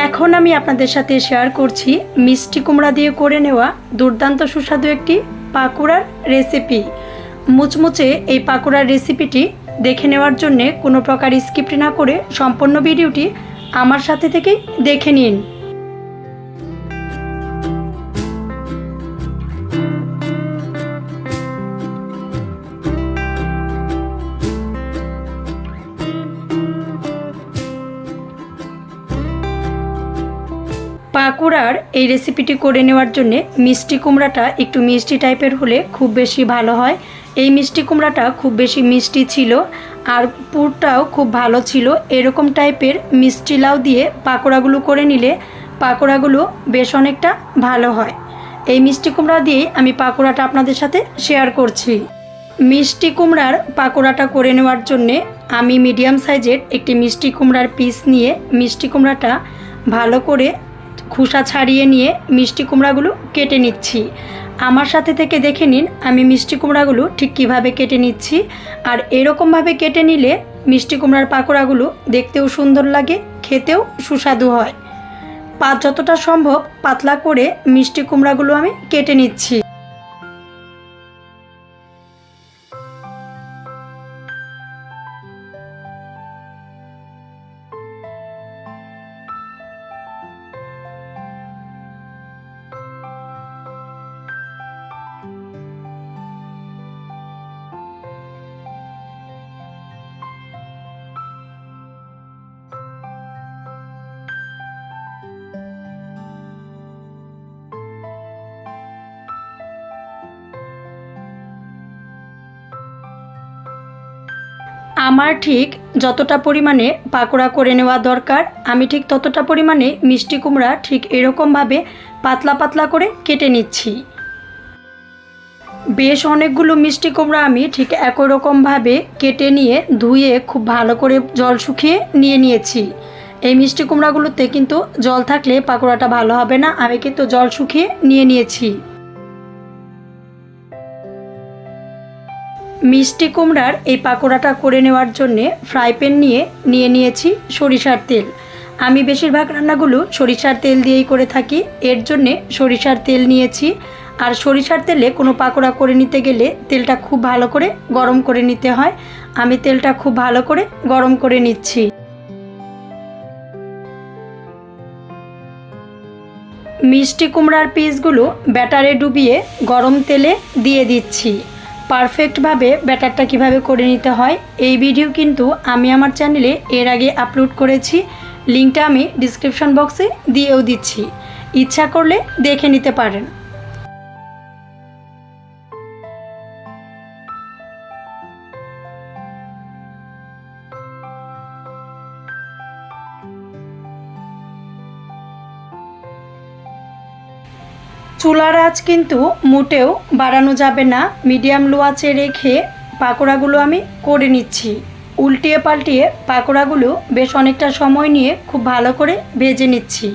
এখন আমি আপনাদের সাথে শেয়ার করছি মিষ্টি কুমড়া দিয়ে করে নেওয়া দুর্দান্ত সুস্বাদু একটি পাকোড়ার রেসিপি। মুচমুচে এই পাকোড়ার রেসিপিটি দেখে নেওয়ার জন্যে কোনো প্রকার স্কিপ না করে সম্পূর্ণ ভিডিওটি আমার সাথে থেকেই দেখে নিন। পাকোড়ার এই রেসিপিটি করে নেওয়ার জন্য মিষ্টি কুমড়াটা একটু মিষ্টি টাইপের হলে খুব বেশি ভালো হয়। এই মিষ্টি কুমড়াটা খুব বেশি মিষ্টি ছিল আর পুরটাও খুব ভালো ছিল। এরকম টাইপের মিষ্টি লাউ দিয়ে পাকোড়াগুলো করে নিলে পাকোড়াগুলো বেশ অনেকটা ভালো হয়। এই মিষ্টি কুমড়া দিয়েই আমি পাকোড়াটা আপনাদের সাথে শেয়ার করছি। মিষ্টি কুমড়ার পাকোড়াটা করে নেওয়ার জন্যে আমি মিডিয়াম সাইজের একটি মিষ্টি কুমড়ার পিস নিয়ে মিষ্টি কুমড়াটা ভালো করে খোসা ছাড়িয়ে নিয়ে মিষ্টি কুমড়াগুলো কেটে নিচ্ছি। আমার সাথে থেকে দেখে নিন আমি মিষ্টি কুমড়াগুলো ঠিক কিভাবে কেটে নিচ্ছি। আর এরকমভাবে কেটে নিলে মিষ্টি কুমড়ার পাকোড়াগুলো দেখতেও সুন্দর লাগে, খেতেও সুস্বাদু হয়। যতটা সম্ভব পাতলা করে মিষ্টি কুমড়াগুলো আমি কেটে নিচ্ছি। আমার ঠিক যতটা পরিমাণে পাকোড়া করে নেওয়া দরকার আমি ঠিক ততটা পরিমাণে মিষ্টি কুমড়া ঠিক এরকমভাবে পাতলা পাতলা করে কেটে নিচ্ছি। বেশ অনেকগুলো মিষ্টি কুমড়া আমি ঠিক একই রকমভাবে কেটে নিয়ে ধুয়ে খুব ভালো করে জল শুকিয়ে নিয়েছি। এই মিষ্টি কুমড়াগুলোতে কিন্তু জল থাকলে পাকোড়াটা ভালো হবে না, আমি কিন্তু জল শুকিয়ে নিয়েছি। মিষ্টি কুমড়ার এই পাকোড়াটা করে নেওয়ার জন্যে ফ্রাই প্যান নিয়ে নিয়েছি সরিষার তেল। আমি বেশিরভাগ রান্নাগুলো সরিষার তেল দিয়েই করে থাকি, এর জন্যে সরিষার তেল নিয়েছি। আর সরিষার তেলে কোনো পাকোড়া করে নিতে গেলে তেলটা খুব ভালো করে গরম করে নিতে হয়। আমি তেলটা খুব ভালো করে গরম করে নিচ্ছি। মিষ্টি কুমড়ার পিসগুলো ব্যাটারে ডুবিয়ে গরম তেলে দিয়ে দিচ্ছি। পারফেক্টভাবে ব্যাটারটা কিভাবে করে নিতে হয় এই ভিডিও কিন্তু আমি আমার চ্যানেলে এর আগে আপলোড করেছি, লিঙ্কটা আমি ডিসক্রিপশন বক্সে দিয়েও দিচ্ছি, ইচ্ছা করলে দেখে নিতে পারেন। চুলার আঁচ কিন্তু মোটেও বাড়ানো যাবে না, মিডিয়াম লো আঁচে রেখে পাকোড়াগুলো আমি করে নিচ্ছি। উল্টিয়ে পাল্টিয়ে পাকোড়াগুলো বেশ অনেকটা সময় নিয়ে খুব ভালো করে ভেজে নিচ্ছি।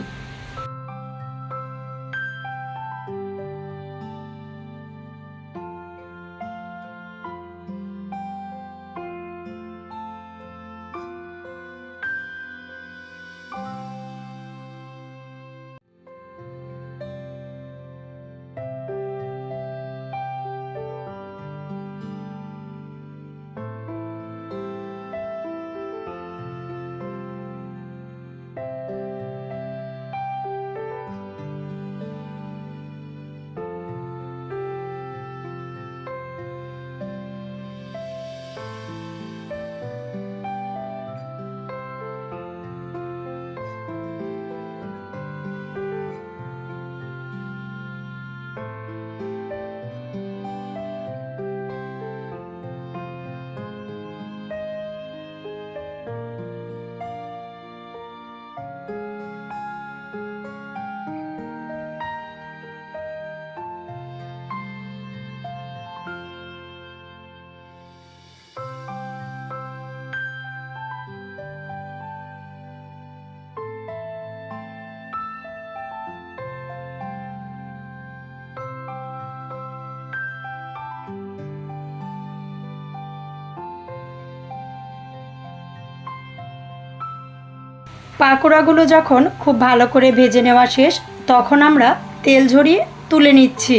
পাকোড়াগুলো যখন খুব ভালো করে ভেজে নেওয়া শেষ, তখন আমরা তেল ঝরিয়ে তুলে নিচ্ছি।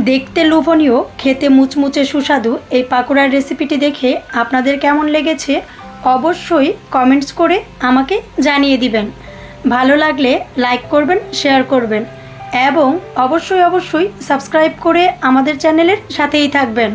দেখতে লোভনীয়, খেতে মুচমুচে সুস্বাদু এই পাকোড়ার রেসিপিটি দেখে আপনাদের কেমন লেগেছে অবশ্যই কমেন্টস করে আমাকে জানিয়ে দিবেন। ভালো লাগলে লাইক করবেন, শেয়ার করবেন এবং অবশ্যই সাবস্ক্রাইব করে আমাদের চ্যানেলের সাথেই থাকবেন।